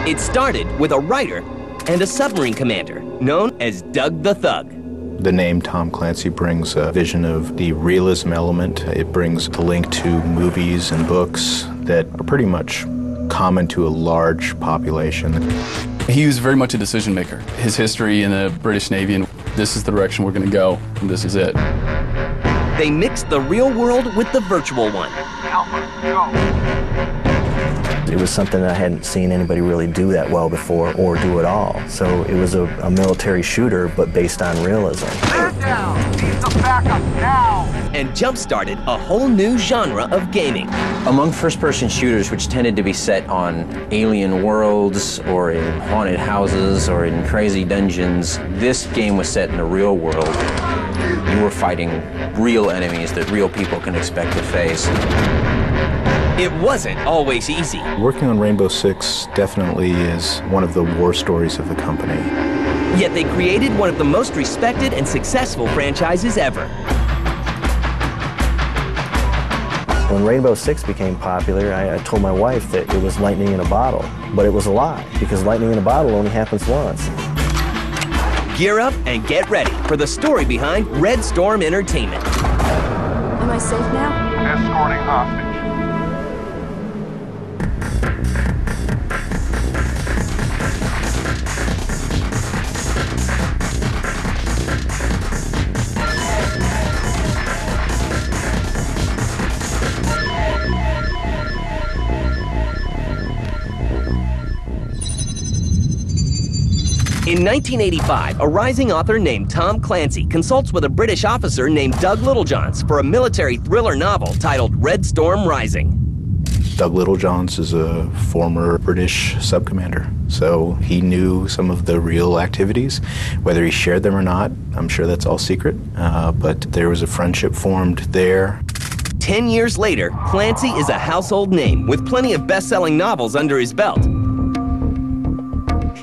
It started with a writer and a submarine commander known as Doug the Thug. The name Tom Clancy brings a vision of the realism element. It brings a link to movies and books that are pretty much common to a large population. He was very much a decision maker. His history in the British Navy, and this is the direction we're going to go, and this is it. They mixed the real world with the virtual one. Alpha, go. It was something that I hadn't seen anybody really do that well before or do at all. So it was a military shooter, but based on realism. Man down! Need some backup now! And jump-started a whole new genre of gaming. Among first-person shooters, which tended to be set on alien worlds or in haunted houses or in crazy dungeons, this game was set in the real world. You were fighting real enemies that real people can expect to face. It wasn't always easy. Working on Rainbow Six definitely is one of the war stories of the company. Yet they created one of the most respected and successful franchises ever. When Rainbow Six became popular, I told my wife that it was lightning in a bottle, but it was a lie, because lightning in a bottle only happens once. Gear up and get ready for the story behind Red Storm Entertainment. Am I safe now? Escorting hostage. In 1985, a rising author named Tom Clancy consults with a British officer named Doug Littlejohns for a military thriller novel titled Red Storm Rising. Doug Littlejohns is a former British subcommander, so he knew some of the real activities. Whether he shared them or not, I'm sure that's all secret, but there was a friendship formed there. 10 years later, Clancy is a household name with plenty of best-selling novels under his belt.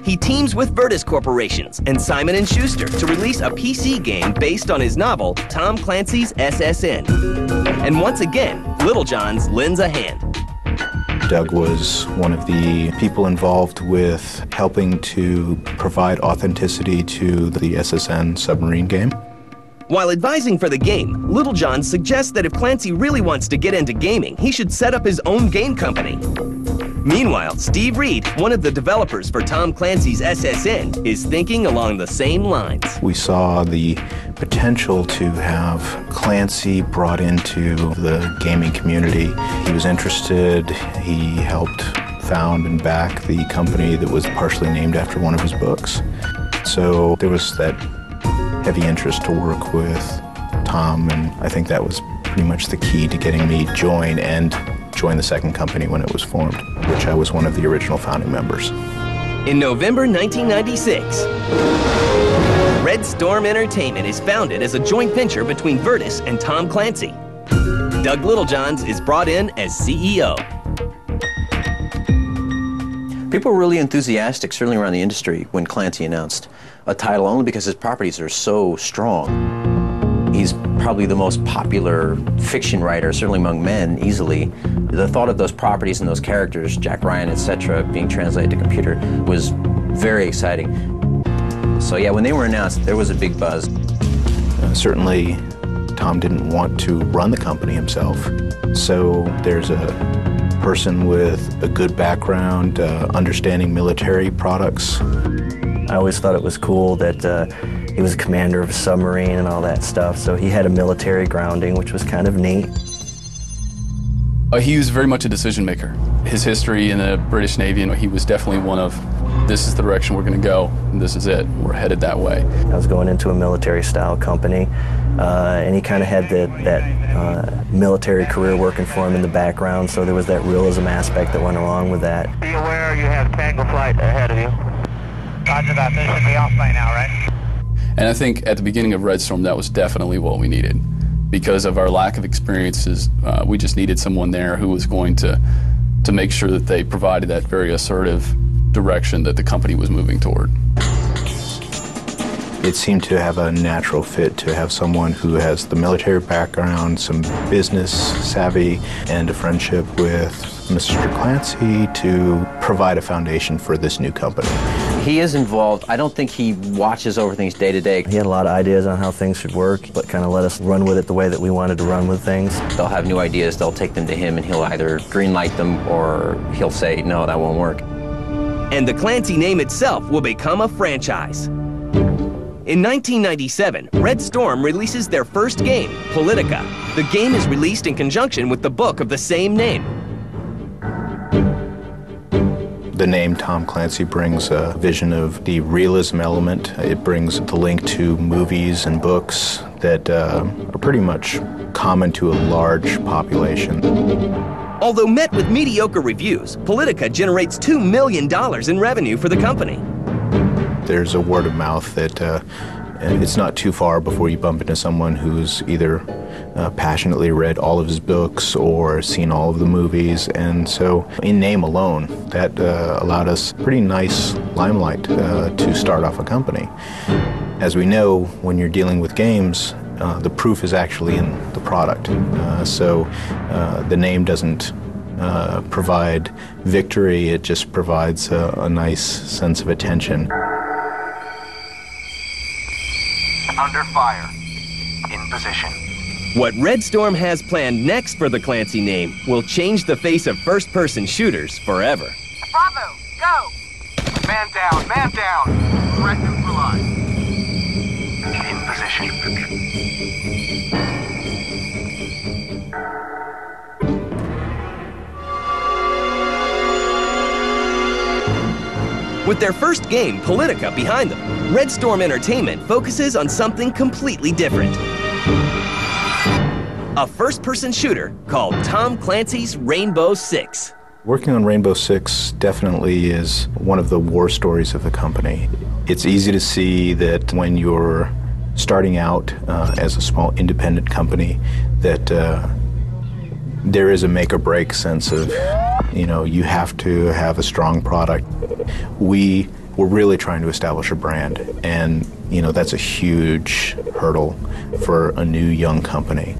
He teams with Virtus Corporations and Simon & Schuster to release a PC game based on his novel, Tom Clancy's SSN. And once again, Littlejohns lends a hand. Doug was one of the people involved with helping to provide authenticity to the SSN submarine game. While advising for the game, Littlejohns suggests that if Clancy really wants to get into gaming, he should set up his own game company. Meanwhile, Steve Reed, one of the developers for Tom Clancy's SSN, is thinking along the same lines. We saw the potential to have Clancy brought into the gaming community. He was interested. He helped found and back the company that was partially named after one of his books. So there was that heavy interest to work with Tom, and I think that was pretty much the key to getting me join the second company when it was formed, which I was one of the original founding members. In November 1996, Red Storm Entertainment is founded as a joint venture between Virtus and Tom Clancy. Doug Littlejohns is brought in as CEO. People were really enthusiastic, certainly around the industry, when Clancy announced a title, only because his properties are so strong. He's probably the most popular fiction writer, certainly among men, easily. The thought of those properties and those characters, Jack Ryan, etc., being translated to computer was very exciting. So yeah, when they were announced, there was a big buzz. Certainly, Tom didn't want to run the company himself, so there's a person with a good background, understanding military products. I always thought it was cool that he was a commander of a submarine and all that stuff, so he had a military grounding, which was kind of neat. He was very much a decision maker. His history in the British Navy, and he was definitely one of, this is the direction we're going to go, and this is it. We're headed that way. I was going into a military-style company, and he kind of had that military career working for him in the background, so there was that realism aspect that went along with that. Be aware you have Tango flight ahead of you. Roger that. This should be off by now, right? And I think at the beginning of Red Storm, that was definitely what we needed. Because of our lack of experiences, we just needed someone there who was going to make sure that they provided that very assertive direction that the company was moving toward. It seemed to have a natural fit to have someone who has the military background, some business savvy, and a friendship with Mr. Clancy to provide a foundation for this new company. He is involved. I don't think he watches over things day to day. He had a lot of ideas on how things should work, but kind of let us run with it the way that we wanted to run with things. They'll have new ideas, they'll take them to him, and he'll either greenlight them or he'll say, no, that won't work. And the Clancy name itself will become a franchise. In 1997, Red Storm releases their first game, Politica. The game is released in conjunction with the book of the same name. The name Tom Clancy brings a vision of the realism element. It brings the link to movies and books that are pretty much common to a large population. Although met with mediocre reviews, Politica generates $2 million in revenue for the company. There's a word of mouth that it's not too far before you bump into someone who's either passionately read all of his books or seen all of the movies, and so in name alone, that allowed us pretty nice limelight to start off a company. As we know, when you're dealing with games, the proof is actually in the product. So the name doesn't provide victory, it just provides a nice sense of attention. Under fire. In position. What Red Storm has planned next for the Clancy name will change the face of first-person shooters forever. Bravo, go! Man down, man down! Threat neutralized. In position. With their first game, Politica, behind them, Red Storm Entertainment focuses on something completely different. A first-person shooter called Tom Clancy's Rainbow Six. Working on Rainbow Six definitely is one of the war stories of the company. It's easy to see that when you're starting out as a small independent company that there is a make-or-break sense of, you have to have a strong product. We were really trying to establish a brand, and that's a huge hurdle for a new young company.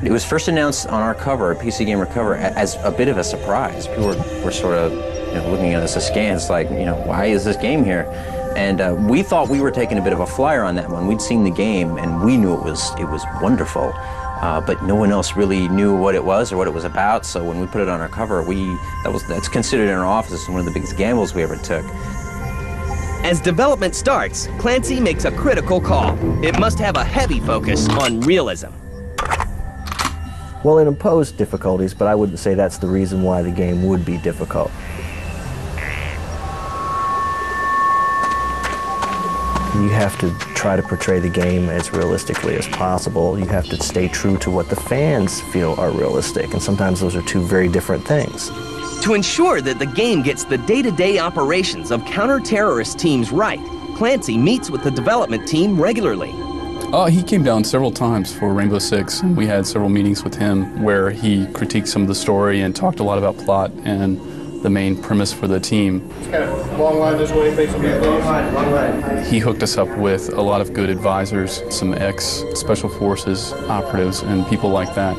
It was first announced on our cover, PC Gamer cover, as a bit of a surprise. People were sort of looking at us askance, like, why is this game here? And we thought we were taking a bit of a flyer on that one. We'd seen the game, and we knew it was wonderful. But no one else really knew what it was or what it was about. So when we put it on our cover, that's considered in our office one of the biggest gambles we ever took. As development starts, Clancy makes a critical call. It must have a heavy focus on realism. Well, it imposed difficulties, but I wouldn't say that's the reason why the game would be difficult. You have to try to portray the game as realistically as possible. You have to stay true to what the fans feel are realistic, and sometimes those are two very different things. To ensure that the game gets the day-to-day operations of counter-terrorist teams right, Clancy meets with the development team regularly. He came down several times for Rainbow Six, and we had several meetings with him where he critiqued some of the story and talked a lot about plot and the main premise for the team. It's kind of long line this way, facing me. Long line. He hooked us up with a lot of good advisors, some ex-Special Forces operatives and people like that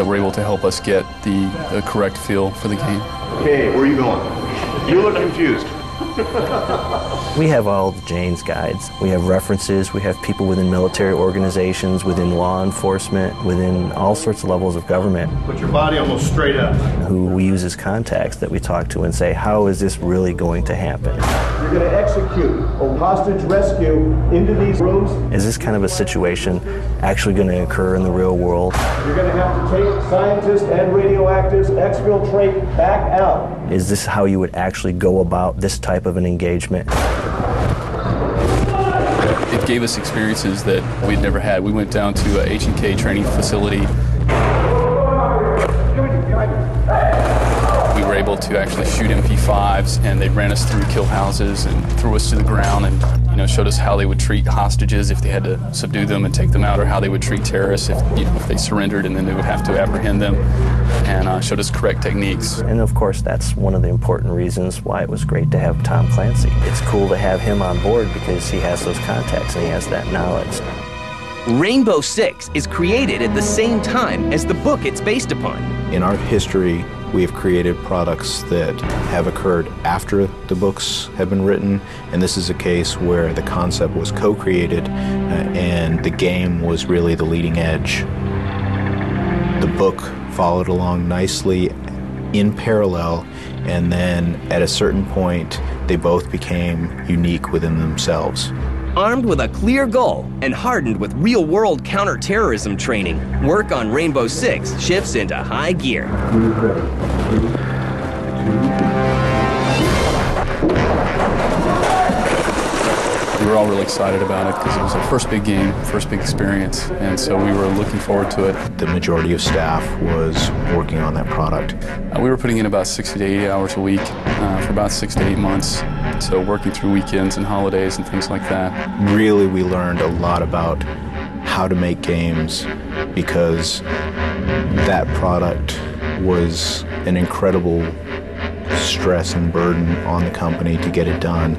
were able to help us get the correct feel for the game. Okay, where are you going? You look confused. We have all the Jane's guides. We have references. We have people within military organizations, within law enforcement, within all sorts of levels of government. Put your body almost straight up. Who we use as contacts that we talk to and say, how is this really going to happen? You're going to execute a hostage rescue into these rooms. Is this kind of a situation actually going to occur in the real world? You're going to have to take scientists and radioactives, exfiltrate back out. Is this how you would actually go about this type of an engagement? It gave us experiences that we'd never had. We went down to a H&K training facility. We were able to actually shoot MP5s, and they ran us through kill houses and threw us to the ground and showed us how they would treat hostages if they had to subdue them and take them out, or how they would treat terrorists if they surrendered and then they would have to apprehend them, and showed us correct techniques. And of course, that's one of the important reasons why it was great to have Tom Clancy. It's cool to have him on board because he has those contacts and he has that knowledge. Rainbow Six is created at the same time as the book it's based upon. In our history, We have created products that have occurred after the books have been written, and this is a case where the concept was co-created and the game was really the leading edge. The book followed along nicely in parallel, and then at a certain point, they both became unique within themselves. Armed with a clear goal and hardened with real-world counter-terrorism training, work on Rainbow Six shifts into high gear. We were all really excited about it because it was our first big game, first big experience, and so we were looking forward to it. The majority of staff was working on that product. We were putting in about 60 to 80 hours a week for about 6 to 8 months, so working through weekends and holidays and things like that. Really, we learned a lot about how to make games because that product was an incredible stress and burden on the company to get it done.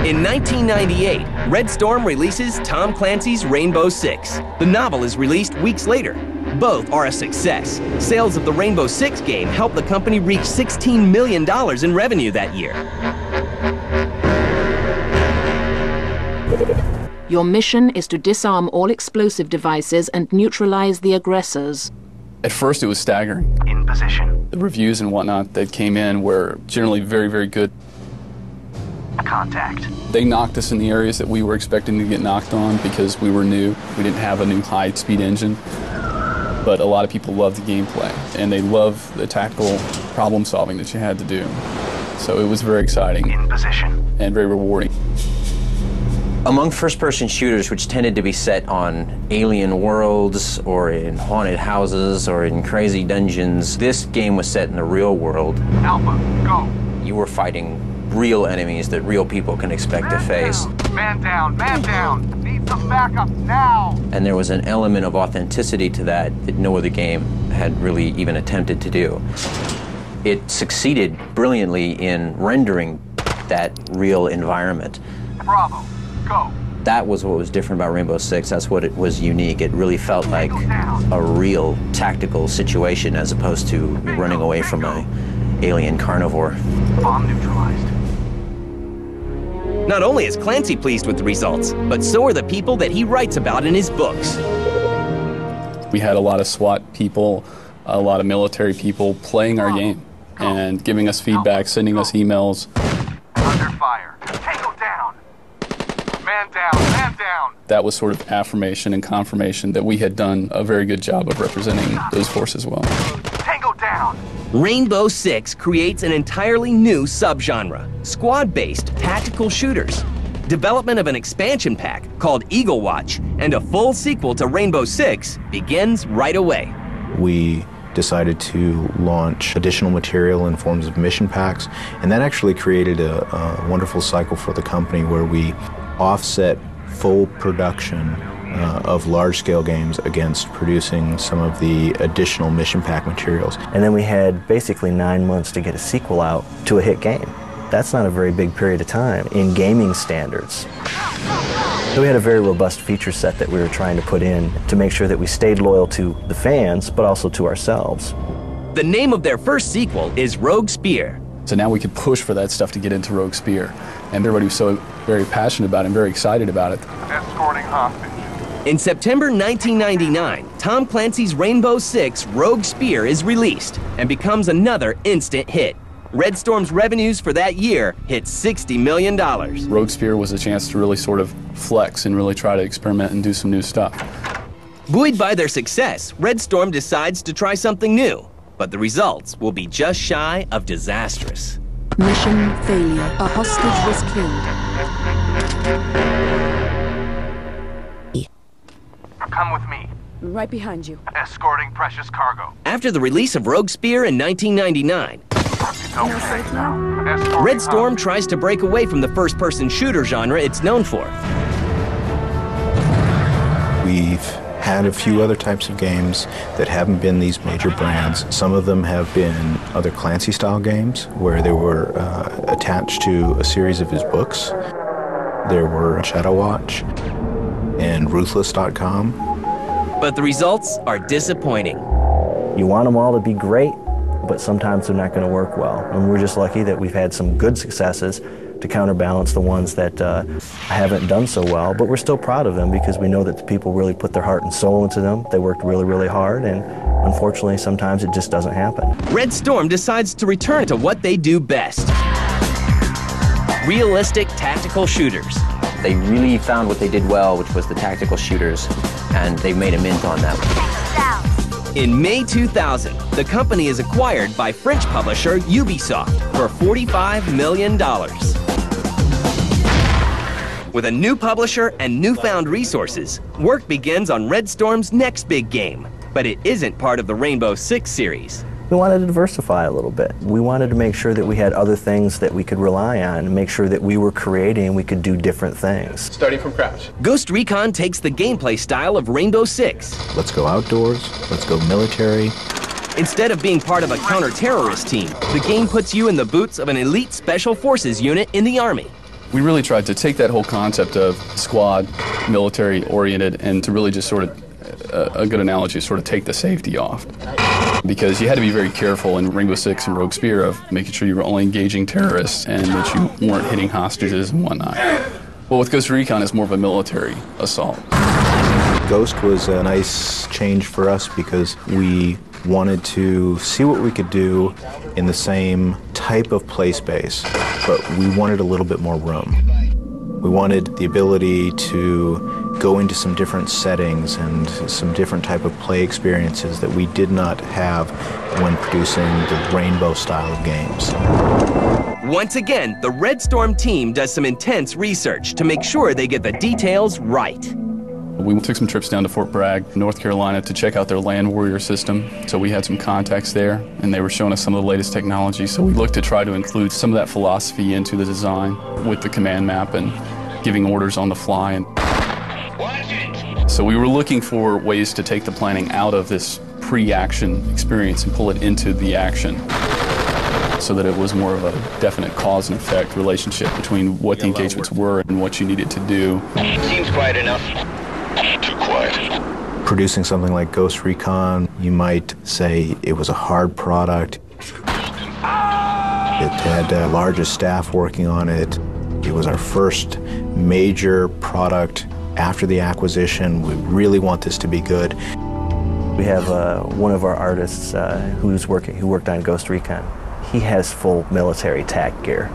In 1998, Red Storm releases Tom Clancy's Rainbow Six. The novel is released weeks later. Both are a success. Sales of the Rainbow Six game helped the company reach $16 million in revenue that year. Your mission is to disarm all explosive devices and neutralize the aggressors. At first, it was staggering. In position. The reviews and whatnot that came in were generally very, very good. Contact. They knocked us in the areas that we were expecting to get knocked on because we were new. We didn't have a new high-speed engine. But a lot of people loved the gameplay, and they loved the tactical problem-solving that you had to do. So it was very exciting. In position. And very rewarding. Among first-person shooters, which tended to be set on alien worlds or in haunted houses or in crazy dungeons, this game was set in the real world. Alpha, go. You were fighting real enemies that real people can expect to face. Man down, man down. Need some backup now. And there was an element of authenticity to that no other game had really even attempted to do. It succeeded brilliantly in rendering that real environment. Bravo, go. That was what was different about Rainbow Six. That's what it was unique. It really felt like a real tactical situation as opposed to running away from an alien carnivore. Bomb neutralized. Not only is Clancy pleased with the results, but so are the people that he writes about in his books. We had a lot of SWAT people, a lot of military people playing our game and giving us feedback, sending us emails. Under fire. Tango down. Man down, man down. That was sort of affirmation and confirmation that we had done a very good job of representing those forces well. Tango down. Rainbow Six creates an entirely new subgenre, squad-based tactical shooters. Development of an expansion pack called Eagle Watch and a full sequel to Rainbow Six begins right away. We decided to launch additional material in forms of mission packs, and that actually created a wonderful cycle for the company where we offset full production of large-scale games against producing some of the additional mission pack materials. And then we had basically 9 months to get a sequel out to a hit game. That's not a very big period of time in gaming standards. So we had a very robust feature set that we were trying to put in to make sure that we stayed loyal to the fans, but also to ourselves. The name of their first sequel is Rogue Spear. So now we could push for that stuff to get into Rogue Spear. And everybody was so very passionate about it and very excited about it. Escorting hostage. In September 1999, Tom Clancy's Rainbow Six Rogue Spear is released and becomes another instant hit. Red Storm's revenues for that year hit $60 million. Rogue Spear was a chance to really sort of flex and really try to experiment and do some new stuff. Buoyed by their success, Red Storm decides to try something new, but the results will be just shy of disastrous. Mission failure. A hostage was killed. Come with me. Right behind you. Escorting precious cargo. After the release of Rogue Spear in 1999, It's okay now. Escorting Red Storm tries to break away from the first-person shooter genre it's known for. We've had a few other types of games that haven't been these major brands. Some of them have been other Clancy-style games where they were attached to a series of his books. There were Shadow Watch and Ruthless.com. But the results are disappointing. You want them all to be great, but sometimes they're not going to work well. And we're just lucky that we've had some good successes to counterbalance the ones that haven't done so well, but we're still proud of them because we know that the people really put their heart and soul into them. They worked really, really hard, and unfortunately, sometimes it just doesn't happen. Red Storm decides to return to what they do best. Realistic tactical shooters. They really found what they did well, which was the tactical shooters, and they made a mint on that. In May 2000, the company is acquired by French publisher Ubisoft for $45 million. With a new publisher and newfound resources, work begins on Red Storm's next big game, but it isn't part of the Rainbow Six series. We wanted to diversify a little bit. We wanted to make sure that we had other things that we could rely on and make sure that we were creating and we could do different things. Starting from crouch. Ghost Recon takes the gameplay style of Rainbow Six. Let's go outdoors, let's go military. Instead of being part of a counter-terrorist team, the game puts you in the boots of an elite special forces unit in the Army. We really tried to take that whole concept of squad, military-oriented, and to really just sort of, a good analogy, sort of take the safety off. Because you had to be very careful in Rainbow Six and Rogue Spear of making sure you were only engaging terrorists and that you weren't hitting hostages and whatnot. Well, with Ghost Recon, it's more of a military assault. Ghost was a nice change for us because we wanted to see what we could do in the same type of play space, but we wanted a little bit more room. We wanted the ability to go into some different settings and some different type of play experiences that we did not have when producing the Rainbow style of games. Once again, the Red Storm team does some intense research to make sure they get the details right. We took some trips down to Fort Bragg, North Carolina, to check out their Land Warrior system. So we had some contacts there, and they were showing us some of the latest technology. So we looked to try to include some of that philosophy into the design with the command map and giving orders on the fly. So we were looking for ways to take the planning out of this pre-action experience and pull it into the action so that it was more of a definite cause and effect relationship between what the engagements were and what you needed to do. Seems quiet enough. Too quiet. Producing something like Ghost Recon, you might say it was a hard product. It had the largest staff working on it. It was our first major product after the acquisition. We really want this to be good. We have one of our artists who worked on Ghost Recon. He has full military tac gear,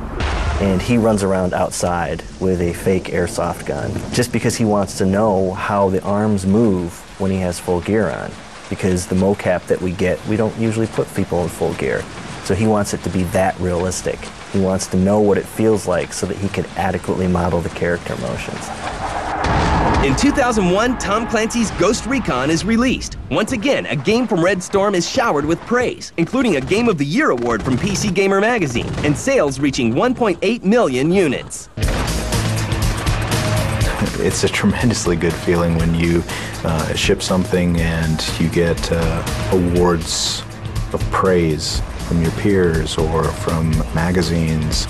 and he runs around outside with a fake airsoft gun just because he wants to know how the arms move when he has full gear on. Because the mocap that we get, we don't usually put people in full gear. So he wants it to be that realistic. He wants to know what it feels like so that he can adequately model the character motions. In 2001, Tom Clancy's Ghost Recon is released. Once again, a game from Red Storm is showered with praise, including a Game of the Year award from PC Gamer magazine, and sales reaching 1.8 million units. It's a tremendously good feeling when you ship something and you get awards of praise from your peers or from magazines.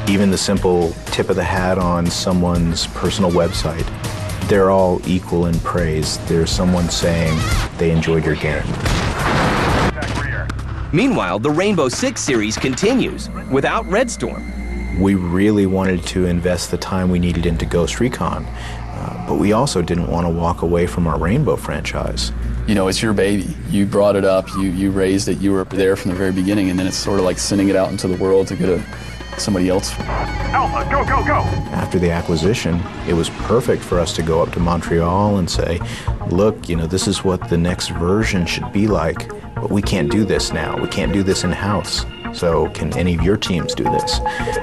Even the simple tip of the hat on someone's personal website, they're all equal in praise. There's someone saying they enjoyed your game. Meanwhile, the Rainbow Six series continues without Red Storm. We really wanted to invest the time we needed into Ghost Recon, but we also didn't want to walk away from our Rainbow franchise. You know, it's your baby. You brought it up, you raised it, you were there from the very beginning, and then it's sort of like sending it out into the world to go to somebody else. Alpha, go, go, go! After the acquisition, it was perfect for us to go up to Montreal and say, look, you know, this is what the next version should be like, but we can't do this now. We can't do this in-house. So can any of your teams do this?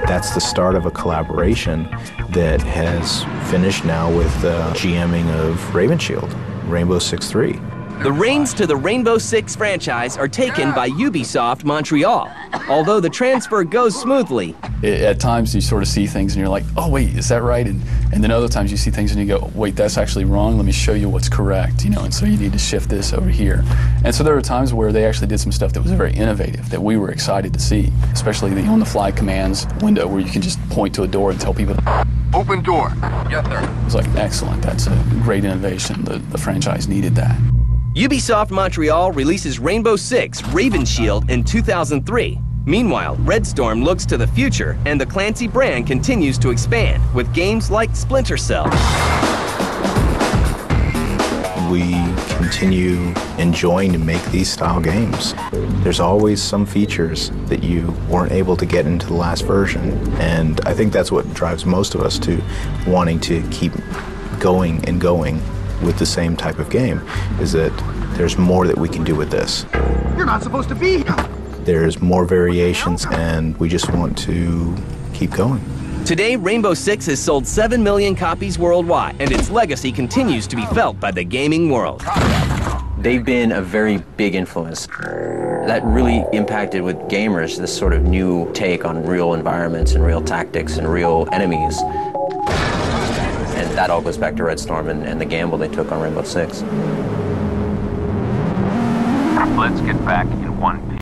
That's the start of a collaboration that has finished now with GMing of Raven Shield, Rainbow Six 3. The reins to the Rainbow Six franchise are taken by Ubisoft Montreal. Although the transfer goes smoothly, at times you sort of see things and you're like, oh wait, is that right? And then other times you see things and you go, wait, that's actually wrong. Let me show you what's correct, you know, and so you need to shift this over here. And so there were times where they actually did some stuff that was very innovative that we were excited to see, especially the on-the-fly commands window where you can just point to a door and tell people, open door. Yes, sir. It was like, excellent, that's a great innovation. The franchise needed that. Ubisoft Montreal releases Rainbow Six Raven Shield in 2003. Meanwhile, Red Storm looks to the future, and the Clancy brand continues to expand with games like Splinter Cell. We continue enjoying to make these style games. There's always some features that you weren't able to get into the last version, and I think that's what drives most of us to wanting to keep going and going with the same type of game, is that there's more that we can do with this. You're not supposed to be here. There's more variations, and we just want to keep going. Today, Rainbow Six has sold 7 million copies worldwide, and its legacy continues to be felt by the gaming world. They've been a very big influence. That really impacted with gamers this sort of new take on real environments and real tactics and real enemies. And that all goes back to Red Storm and the gamble they took on Rainbow Six. Let's get back in one